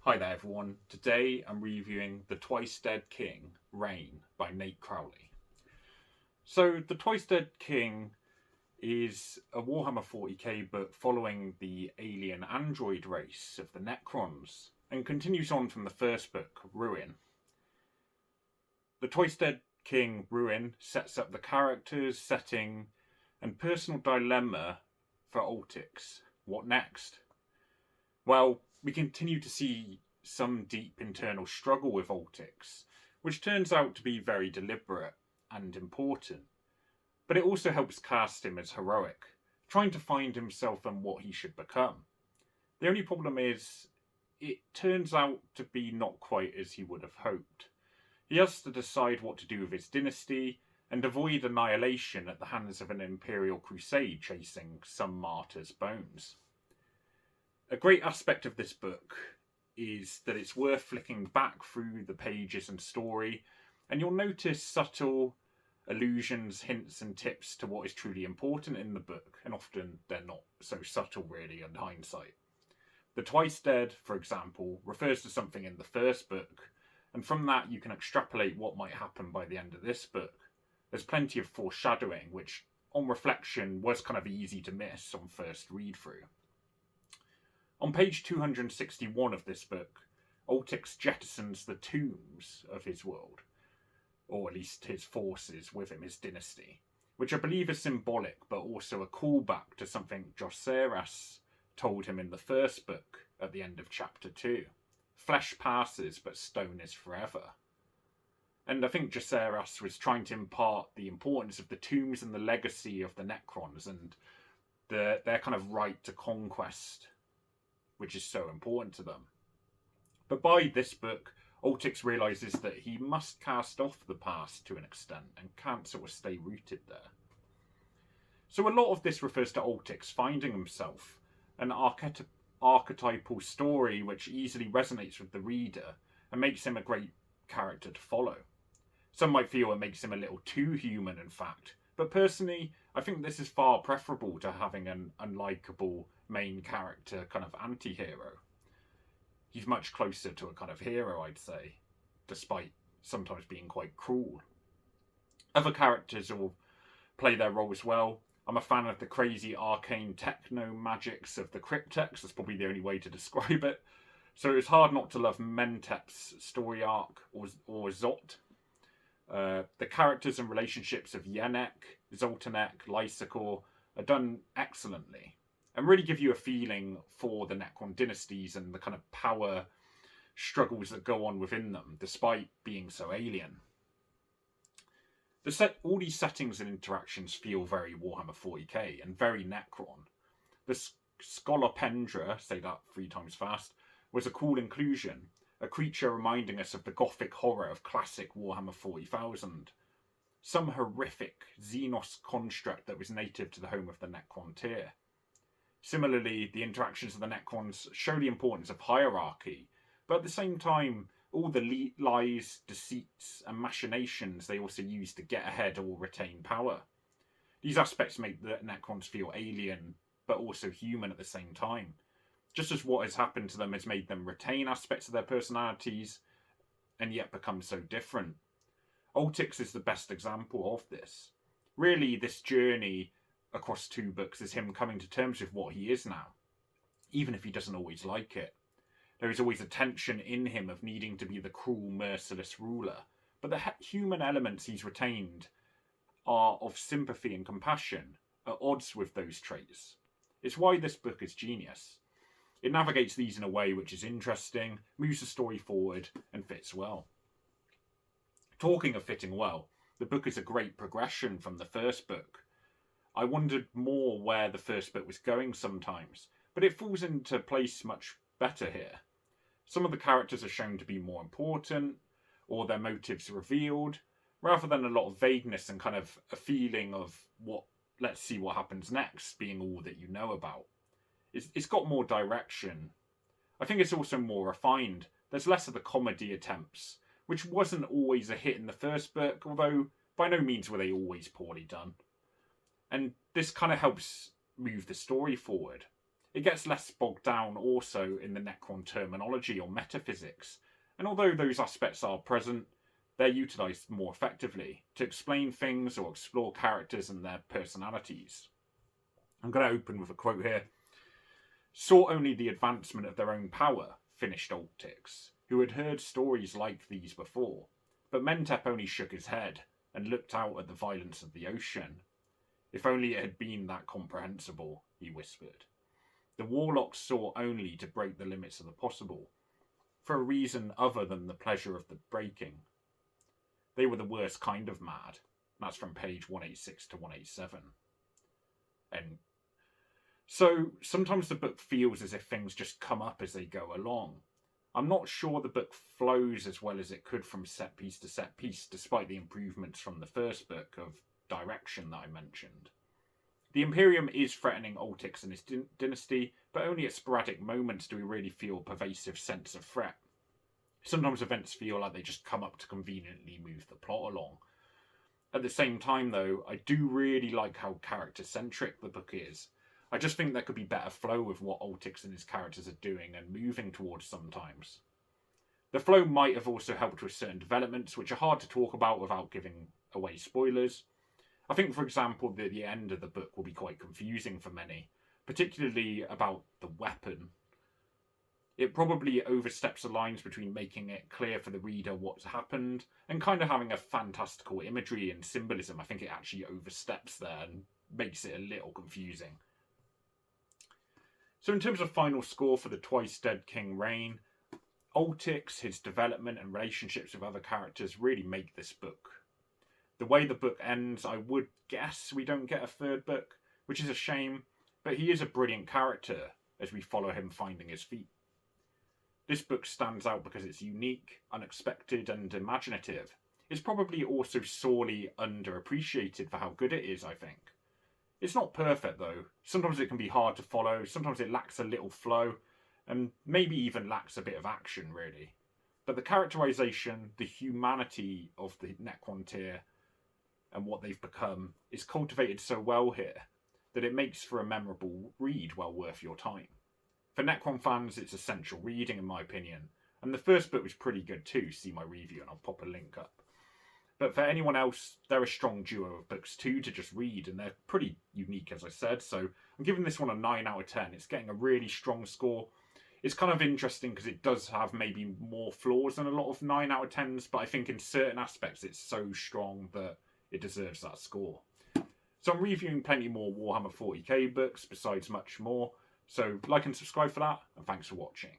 Hi there everyone, today I'm reviewing The Twice Dead King, Reign by Nate Crowley. So The Twice Dead King is a Warhammer 40k book following the alien android race of the Necrons and continues on from the first book, Ruin. The Twice Dead King, Ruin, sets up the characters, setting and personal dilemma for Oltyx. What next? Well, we continue to see some deep internal struggle with Oltyx, which turns out to be very deliberate and important. But it also helps cast him as heroic, trying to find himself and what he should become. The only problem is, it turns out to be not quite as he would have hoped. He has to decide what to do with his dynasty and avoid annihilation at the hands of an Imperial crusade chasing some martyr's bones. A great aspect of this book is that it's worth flicking back through the pages and story, and you'll notice subtle allusions, hints and tips to what is truly important in the book, and often they're not so subtle really in hindsight. The Twice Dead, for example, refers to something in the first book, and from that you can extrapolate what might happen by the end of this book. There's plenty of foreshadowing, which on reflection was kind of easy to miss on first read through. On page 261 of this book, Oltyx jettisons the tombs of his world, or at least his forces with him, his dynasty, which I believe is symbolic, but also a callback to something Joseras told him in the first book at the end of chapter 2. Flesh passes, but stone is forever. And I think Joseras was trying to impart the importance of the tombs and the legacy of the Necrons and their kind of right to conquest, which is so important to them. But by this book, Oltyx realises that he must cast off the past to an extent and can't sort of stay rooted there. So a lot of this refers to Oltyx finding himself, an archetypal story which easily resonates with the reader and makes him a great character to follow. Some might feel it makes him a little too human, in fact, but personally, I think this is far preferable to having an unlikable main character kind of anti-hero. He's much closer to a kind of hero, I'd say, despite sometimes being quite cruel. Other characters will play their roles well. I'm a fan of the crazy arcane techno magics of the crypteks. That's probably the only way to describe it. So it's hard not to love Mentep's story arc or Zot. The characters and relationships of Yenek, Zoltanek, Lysacor are done excellently and really give you a feeling for the Necron dynasties and the kind of power struggles that go on within them, despite being so alien. All these settings and interactions feel very Warhammer 40k and very Necron. The skolopendra, say that 3 times fast, was a cool inclusion, a creature reminding us of the gothic horror of classic Warhammer 40,000. Some horrific Xenos construct that was native to the home of the Necron tier. Similarly, the interactions of the Necrons show the importance of hierarchy, but at the same time, all the lies, deceits, and machinations they also use to get ahead or retain power. These aspects make the Necrons feel alien, but also human at the same time. Just as what has happened to them has made them retain aspects of their personalities, and yet become so different. Oltyx is the best example of this. Really, this journey across 2 books is him coming to terms with what he is now, even if he doesn't always like it. There is always a tension in him of needing to be the cruel, merciless ruler, but the human elements he's retained are of sympathy and compassion, at odds with those traits. It's why this book is genius. It navigates these in a way which is interesting, moves the story forward, and fits well. Talking of fitting well, the book is a great progression from the first book. I wondered more where the first book was going sometimes, but it falls into place much better here. Some of the characters are shown to be more important, or their motives revealed, rather than a lot of vagueness and kind of a feeling of let's see what happens next being all that you know about. It's got more direction. I think it's also more refined. There's less of the comedy attempts, which wasn't always a hit in the first book, although by no means were they always poorly done. And this kind of helps move the story forward. It gets less bogged down also in the Necron terminology or metaphysics, and although those aspects are present, they're utilised more effectively to explain things or explore characters and their personalities. I'm going to open with a quote here. Sought only the advancement of their own power, finished Oltyx, who had heard stories like these before, but Mentep only shook his head and looked out at the violence of the ocean. If only it had been that comprehensible, he whispered. The warlocks sought only to break the limits of the possible, for a reason other than the pleasure of the breaking. They were the worst kind of mad. That's from page 186 to 187. And so sometimes the book feels as if things just come up as they go along. I'm not sure the book flows as well as it could from set piece to set piece, despite the improvements from the first book of direction that I mentioned. The Imperium is threatening Oltyx and his dynasty, but only at sporadic moments do we really feel a pervasive sense of threat. Sometimes events feel like they just come up to conveniently move the plot along. At the same time, though, I do really like how character-centric the book is. I just think there could be better flow with what Oltyx and his characters are doing and moving towards sometimes. The flow might have also helped with certain developments, which are hard to talk about without giving away spoilers. I think, for example, that the end of the book will be quite confusing for many, particularly about the weapon. It probably oversteps the lines between making it clear for the reader what's happened and kind of having a fantastical imagery and symbolism. I think it actually oversteps there and makes it a little confusing. So in terms of final score for the Twice Dead King reign, Oltyx, his development and relationships with other characters really make this book. The way the book ends, I would guess we don't get a third book, which is a shame, but he is a brilliant character as we follow him finding his feet. This book stands out because it's unique, unexpected and imaginative. It's probably also sorely underappreciated for how good it is, I think. It's not perfect though. Sometimes it can be hard to follow, sometimes it lacks a little flow, and maybe even lacks a bit of action really. But the characterization, the humanity of the Necron tier and what they've become is cultivated so well here that it makes for a memorable read well worth your time. For Necron fans, it's essential reading in my opinion, and the first book was pretty good too, see my review and I'll pop a link up. But for anyone else, they're a strong duo of books too to just read, and they're pretty unique as I said, so I'm giving this one a 9 out of 10. It's getting a really strong score. It's kind of interesting because it does have maybe more flaws than a lot of 9 out of 10s, but I think in certain aspects it's so strong that it deserves that score. So I'm reviewing plenty more Warhammer 40k books besides much more, so like and subscribe for that, and thanks for watching.